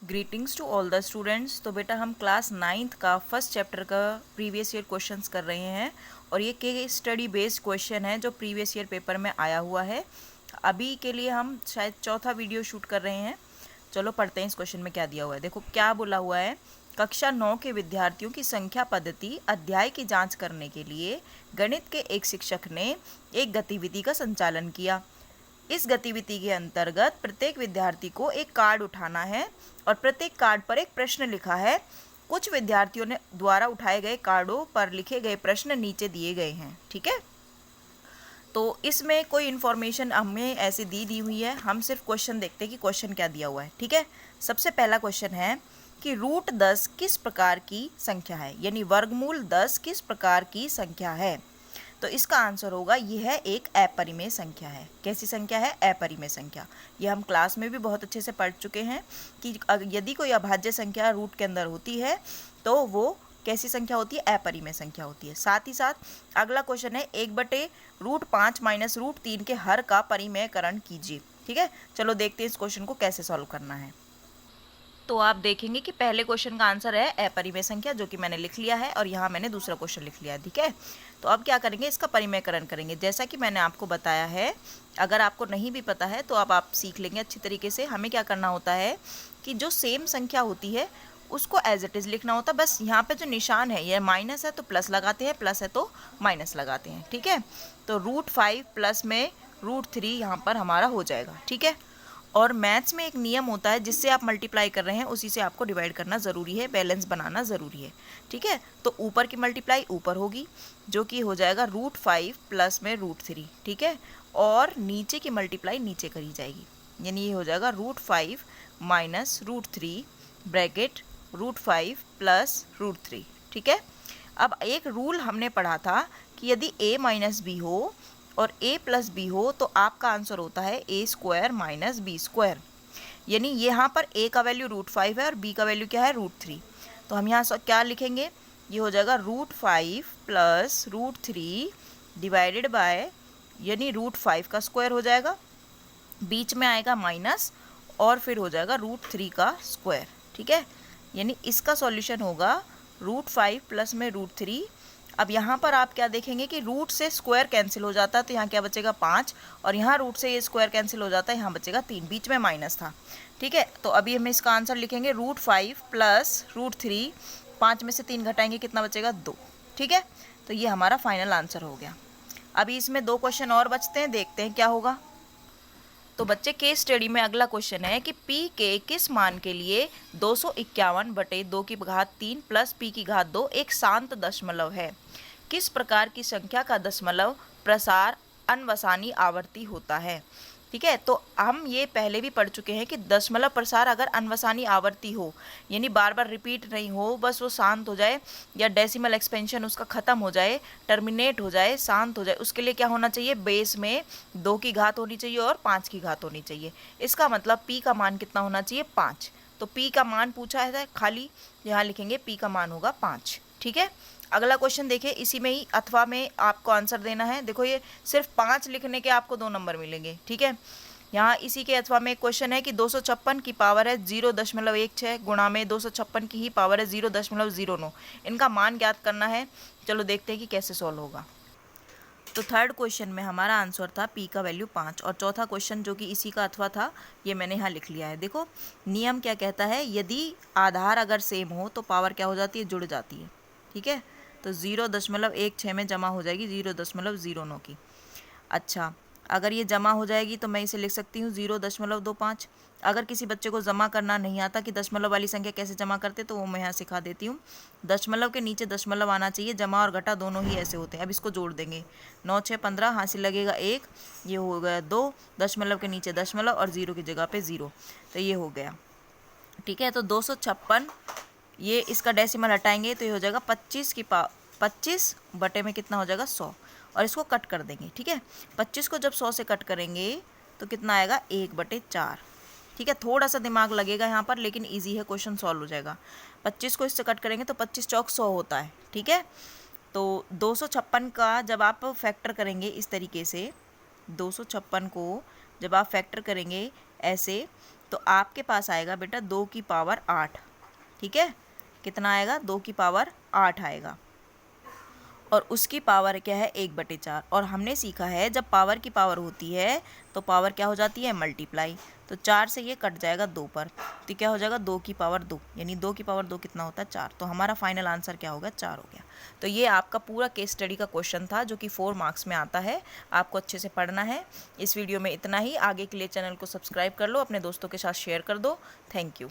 Greetings to all the students. तो बेटा हम क्लास 9th का फर्स्ट चैप्टर का प्रीवियस ईयर क्वेश्चंस कर रहे हैं और ये केस स्टडी बेस्ड क्वेश्चन है जो प्रीवियस ईयर पेपर में आया हुआ है। अभी के लिए हम शायद चौथा वीडियो शूट कर रहे हैं। चलो पढ़ते हैं इस क्वेश्चन में क्या दिया हुआ है। देखो क्या बोला हुआ है। कक्षा 9 के विद्यार्थियों की संख्या पद्धति अध्याय की जांच करने के लिए गणित के एक शिक्षक ने एक गतिविधि का संचालन किया। इस गतिविधि के अंतर्गत प्रत्येक विद्यार्थी को एक कार्ड उठाना है और प्रत्येक कार्ड पर एक प्रश्न लिखा है। कुछ विद्यार्थियों ने द्वारा उठाए गए कार्डों पर लिखे गए प्रश्न नीचे दिए गए हैं। ठीक है, तो इसमें कोई इन्फॉर्मेशन हमें ऐसे दी हुई है। हम सिर्फ क्वेश्चन देखते हैं कि क्वेश्चन क्या दिया हुआ है। ठीक है, सबसे पहला क्वेश्चन है कि रूट 10 किस प्रकार की संख्या है, यानी वर्गमूल 10 किस प्रकार की संख्या है। तो इसका आंसर होगा यह एक अपरिमेय संख्या है। कैसी संख्या है? अपरिमेय संख्या। ये हम क्लास में भी बहुत अच्छे से पढ़ चुके हैं कि यदि कोई अभाज्य संख्या रूट के अंदर होती है तो वो कैसी संख्या होती है? अपरिमेय संख्या होती है। साथ ही साथ अगला क्वेश्चन है 1/√5 माइनस √3 के हर का परिमेयकरण कीजिए। ठीक है, चलो देखते हैं इस क्वेश्चन को कैसे सॉल्व करना है। तो आप देखेंगे कि पहले क्वेश्चन का आंसर है अपरिमेय संख्या, जो कि मैंने लिख लिया है और यहाँ मैंने दूसरा क्वेश्चन लिख लिया है। ठीक है, तो अब क्या करेंगे, इसका परिमेयकरण करेंगे। जैसा कि मैंने आपको बताया है, अगर आपको नहीं भी पता है तो आप सीख लेंगे अच्छी तरीके से। हमें क्या करना होता है कि जो सेम संख्या होती है उसको एज इट इज़ लिखना होता है। बस यहाँ पे जो निशान है, ये माइनस है तो प्लस लगाते हैं, प्लस है तो माइनस लगाते हैं। ठीक है, तो √5 प्लस में √3 यहाँ पर हमारा हो जाएगा। ठीक है, और मैथ्स में एक नियम होता है, जिससे आप मल्टीप्लाई कर रहे हैं उसी से आपको डिवाइड करना ज़रूरी है, बैलेंस बनाना ज़रूरी है। ठीक है, तो ऊपर की मल्टीप्लाई ऊपर होगी, जो कि हो जाएगा √5 प्लस में √3। ठीक है, और नीचे की मल्टीप्लाई नीचे करी जाएगी, यानी ये हो जाएगा √5 माइनस √3 ब्रैकेट √5 प्लस √3। ठीक है, अब एक रूल हमने पढ़ा था कि यदि a माइनस बी हो और a प्लस बी हो तो आपका आंसर होता है a² माइनस b²। यानी यहाँ पर a का वैल्यू √5 है और b का वैल्यू क्या है? √3। तो हम यहाँ क्या लिखेंगे, ये हो जाएगा √5 प्लस √3 डिवाइडेड बाय, यानी √5 का स्क्वायर हो जाएगा, बीच में आएगा माइनस और फिर हो जाएगा √3 का स्क्वायर। ठीक है, यानी इसका सॉल्यूशन होगा √5 प्लस में √3। अब यहाँ पर आप क्या देखेंगे कि रूट से स्क्वायर कैंसिल हो जाता है, तो यहाँ क्या बचेगा 5, और यहाँ रूट से ये स्क्वायर कैंसिल हो जाता है, यहाँ बचेगा 3, बीच में माइनस था। ठीक है, तो अभी हम इसका आंसर लिखेंगे √5 प्लस √3, 5 में से 3 घटाएंगे कितना बचेगा? 2। ठीक है, तो ये हमारा फाइनल आंसर हो गया। अभी इसमें 2 क्वेश्चन और बचते हैं, देखते हैं क्या होगा। तो बच्चे केस स्टडी में अगला क्वेश्चन है कि p के किस मान के लिए 251/2³ प्लस p की घात 2 एक शांत दशमलव है। किस प्रकार की संख्या का दशमलव प्रसार अनवसानी आवर्ती होता है। ठीक है, तो हम ये पहले भी पढ़ चुके हैं कि दशमलव प्रसार अगर अनवसानी आवर्ती हो, यानी बार बार रिपीट नहीं हो, बस वो शांत हो जाए या डेसिमल एक्सपेंशन उसका ख़त्म हो जाए, टर्मिनेट हो जाए, शांत हो जाए, उसके लिए क्या होना चाहिए? बेस में 2 की घात होनी चाहिए और 5 की घात होनी चाहिए। इसका मतलब p का मान कितना होना चाहिए? 5। तो p का मान पूछा है, खाली यहाँ लिखेंगे p का मान होगा 5। ठीक है, अगला क्वेश्चन देखिए, इसी में ही अथवा में आपको आंसर देना है। देखो ये सिर्फ 5 लिखने के आपको 2 नंबर मिलेंगे। ठीक है, यहाँ इसी के अथवा में एक क्वेश्चन है कि 256 की पावर है 0.16 गुणा में 256 की ही पावर है 0.09। इनका मान ज्ञात करना है। चलो देखते हैं कि कैसे सॉल्व होगा। तो थर्ड क्वेश्चन में हमारा आंसर था p का वैल्यू 5, और चौथा क्वेश्चन जो कि इसी का अथवा था ये मैंने यहाँ लिख लिया है। देखो नियम क्या कहता है, यदि आधार अगर सेम हो तो पावर क्या हो जाती है? जुड़ जाती है। ठीक है, तो 0.16 में जमा हो जाएगी 0.09 की। अच्छा, अगर ये जमा हो जाएगी तो मैं इसे लिख सकती हूँ 0.25। अगर किसी बच्चे को जमा करना नहीं आता कि दशमलव वाली संख्या कैसे जमा करते, तो वो मैं यहाँ सिखा देती हूँ। दशमलव के नीचे दशमलव आना चाहिए, जमा और घटा दोनों ही ऐसे होते हैं। अब इसको जोड़ देंगे, 9 6 15, हासिल लगेगा 1, ये हो गया 2, दशमलव के नीचे दशमलव और 0 की जगह पे 0, तो ये हो गया। ठीक है, तो 256, ये इसका डेसिमल हटाएंगे तो ये हो जाएगा 25 बटे में कितना हो जाएगा? 100, और इसको कट कर देंगे। ठीक है, 25 को जब 100 से कट करेंगे तो कितना आएगा? 1/4। ठीक है, थोड़ा सा दिमाग लगेगा यहाँ पर, लेकिन इजी है, क्वेश्चन सॉल्व हो जाएगा। 25 को इससे कट करेंगे तो 25 चौक 100 होता है। ठीक है, तो 256 का जब आप फैक्टर करेंगे इस तरीके से, 256 को जब आप फैक्टर करेंगे ऐसे, तो आपके पास आएगा बेटा 2 की पावर 8। ठीक है, कितना आएगा? 2 की पावर 8 आएगा। और उसकी पावर क्या है? 1/4। और हमने सीखा है जब पावर की पावर होती है तो पावर क्या हो जाती है? मल्टीप्लाई। तो 4 से ये कट जाएगा 2 पर, तो क्या हो जाएगा? 2 की पावर 2, यानी 2 की पावर 2 कितना होता है? 4। तो हमारा फाइनल आंसर क्या होगा? 4 हो गया। तो ये आपका पूरा केस स्टडी का क्वेश्चन था जो कि 4 मार्क्स में आता है। आपको अच्छे से पढ़ना है। इस वीडियो में इतना ही। आगे के लिए चैनल को सब्सक्राइब कर लो, अपने दोस्तों के साथ शेयर कर दो। Thank you.